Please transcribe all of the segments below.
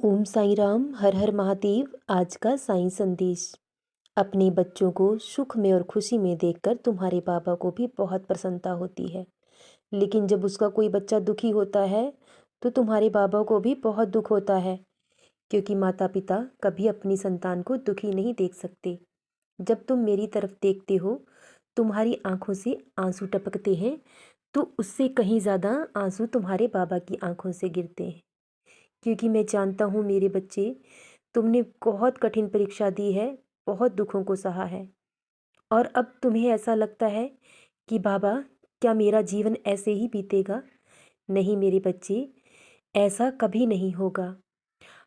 ओम साईं राम, हर हर महादेव। आज का साईं संदेश। अपने बच्चों को सुख में और खुशी में देखकर तुम्हारे बाबा को भी बहुत प्रसन्नता होती है। लेकिन जब उसका कोई बच्चा दुखी होता है तो तुम्हारे बाबा को भी बहुत दुख होता है, क्योंकि माता पिता कभी अपनी संतान को दुखी नहीं देख सकते। जब तुम मेरी तरफ देखते हो, तुम्हारी आंखों से आंसू टपकते हैं, तो उससे कहीं ज़्यादा आंसू तुम्हारे बाबा की आंखों से गिरते हैं। क्योंकि मैं जानता हूँ मेरे बच्चे, तुमने बहुत कठिन परीक्षा दी है, बहुत दुखों को सहा है, और अब तुम्हें ऐसा लगता है कि बाबा, क्या मेरा जीवन ऐसे ही बीतेगा? नहीं मेरे बच्चे, ऐसा कभी नहीं होगा।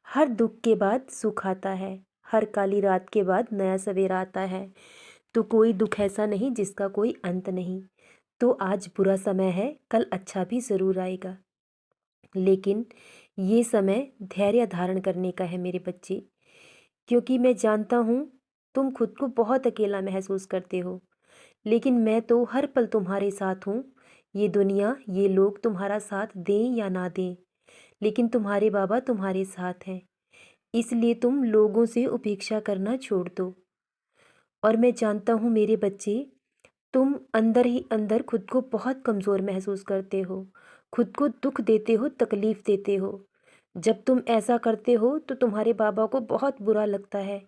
हर दुख के बाद सुख आता है, हर काली रात के बाद नया सवेरा आता है। तो कोई दुख ऐसा नहीं जिसका कोई अंत नहीं। तो आज बुरा समय है, कल अच्छा भी ज़रूर आएगा। लेकिन ये समय धैर्य धारण करने का है मेरे बच्चे, क्योंकि मैं जानता हूँ तुम खुद को बहुत अकेला महसूस करते हो, लेकिन मैं तो हर पल तुम्हारे साथ हूँ। ये दुनिया, ये लोग तुम्हारा साथ दें या ना दें, लेकिन तुम्हारे बाबा तुम्हारे साथ हैं। इसलिए तुम लोगों से उपेक्षा करना छोड़ दो। और मैं जानता हूँ मेरे बच्चे, तुम अंदर ही अंदर खुद को बहुत कमज़ोर महसूस करते हो, खुद को दुख देते हो, तकलीफ़ देते हो। जब तुम ऐसा करते हो तो तुम्हारे बाबा को बहुत बुरा लगता है।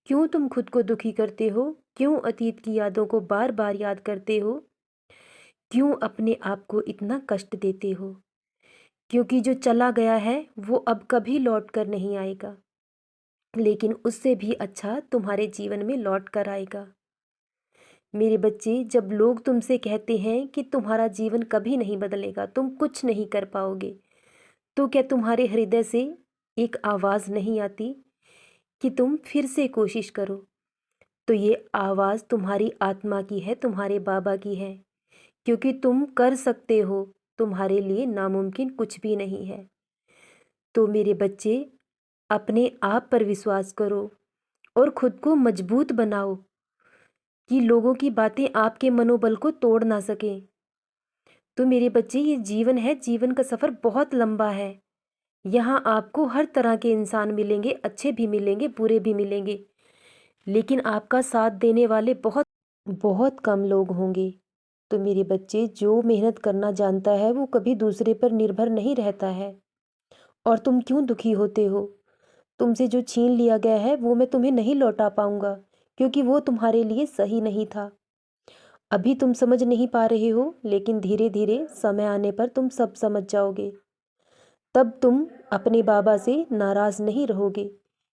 क्यों तुम खुद को दुखी करते हो? क्यों अतीत की यादों को बार बार याद करते हो? क्यों अपने आप को इतना कष्ट देते हो? क्योंकि जो चला गया है वो अब कभी लौट कर नहीं आएगा, लेकिन उससे भी अच्छा तुम्हारे जीवन में लौट कर आएगा। मेरे बच्चे, जब लोग तुमसे कहते हैं कि तुम्हारा जीवन कभी नहीं बदलेगा, तुम कुछ नहीं कर पाओगे, तो क्या तुम्हारे हृदय से एक आवाज़ नहीं आती कि तुम फिर से कोशिश करो? तो ये आवाज़ तुम्हारी आत्मा की है, तुम्हारे बाबा की है, क्योंकि तुम कर सकते हो। तुम्हारे लिए नामुमकिन कुछ भी नहीं है। तो मेरे बच्चे, अपने आप पर विश्वास करो और खुद को मजबूत बनाओ कि लोगों की बातें आपके मनोबल को तोड़ ना सकें। तो मेरे बच्चे, ये जीवन है, जीवन का सफ़र बहुत लंबा है। यहाँ आपको हर तरह के इंसान मिलेंगे, अच्छे भी मिलेंगे, बुरे भी मिलेंगे, लेकिन आपका साथ देने वाले बहुत बहुत कम लोग होंगे। तो मेरे बच्चे, जो मेहनत करना जानता है वो कभी दूसरे पर निर्भर नहीं रहता है। और तुम क्यों दुखी होते हो? तुमसे जो छीन लिया गया है वो मैं तुम्हें नहीं लौटा पाऊंगा, क्योंकि वो तुम्हारे लिए सही नहीं था। अभी तुम समझ नहीं पा रहे हो, लेकिन धीरे धीरे समय आने पर तुम सब समझ जाओगे। तब तुम अपने बाबा से नाराज़ नहीं रहोगे,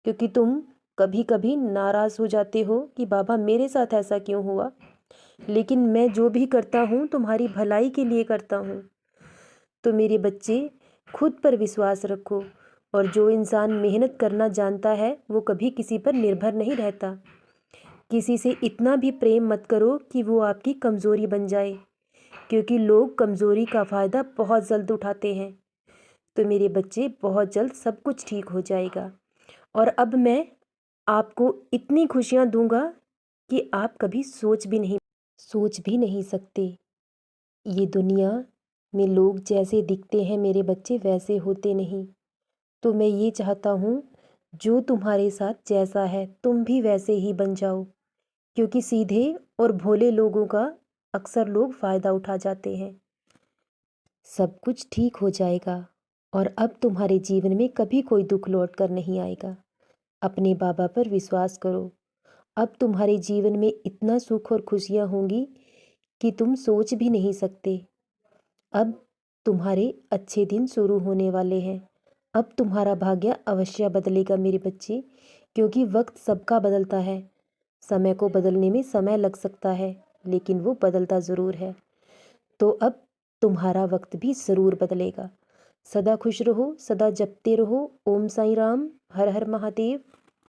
क्योंकि तुम कभी कभी नाराज़ हो जाते हो कि बाबा मेरे साथ ऐसा क्यों हुआ, लेकिन मैं जो भी करता हूँ तुम्हारी भलाई के लिए करता हूँ। तो मेरे बच्चे, खुद पर विश्वास रखो, और जो इंसान मेहनत करना जानता है वो कभी किसी पर निर्भर नहीं रहता। किसी से इतना भी प्रेम मत करो कि वो आपकी कमज़ोरी बन जाए, क्योंकि लोग कमज़ोरी का फ़ायदा बहुत जल्द उठाते हैं। तो मेरे बच्चे, बहुत जल्द सब कुछ ठीक हो जाएगा, और अब मैं आपको इतनी खुशियाँ दूंगा कि आप कभी सोच भी नहीं सकते। ये दुनिया में लोग जैसे दिखते हैं मेरे बच्चे, वैसे होते नहीं। तो मैं ये चाहता हूँ, जो तुम्हारे साथ जैसा है तुम भी वैसे ही बन जाओ, क्योंकि सीधे और भोले लोगों का अक्सर लोग फ़ायदा उठा जाते हैं। सब कुछ ठीक हो जाएगा, और अब तुम्हारे जीवन में कभी कोई दुख लौट कर नहीं आएगा। अपने बाबा पर विश्वास करो। अब तुम्हारे जीवन में इतना सुख और खुशियाँ होंगी कि तुम सोच भी नहीं सकते। अब तुम्हारे अच्छे दिन शुरू होने वाले हैं। अब तुम्हारा भाग्य अवश्य बदलेगा मेरे बच्चे, क्योंकि वक्त सबका बदलता है। समय को बदलने में समय लग सकता है, लेकिन वो बदलता ज़रूर है। तो अब तुम्हारा वक्त भी ज़रूर बदलेगा। सदा खुश रहो, सदा जपते रहो ओम साईं राम, हर हर महादेव।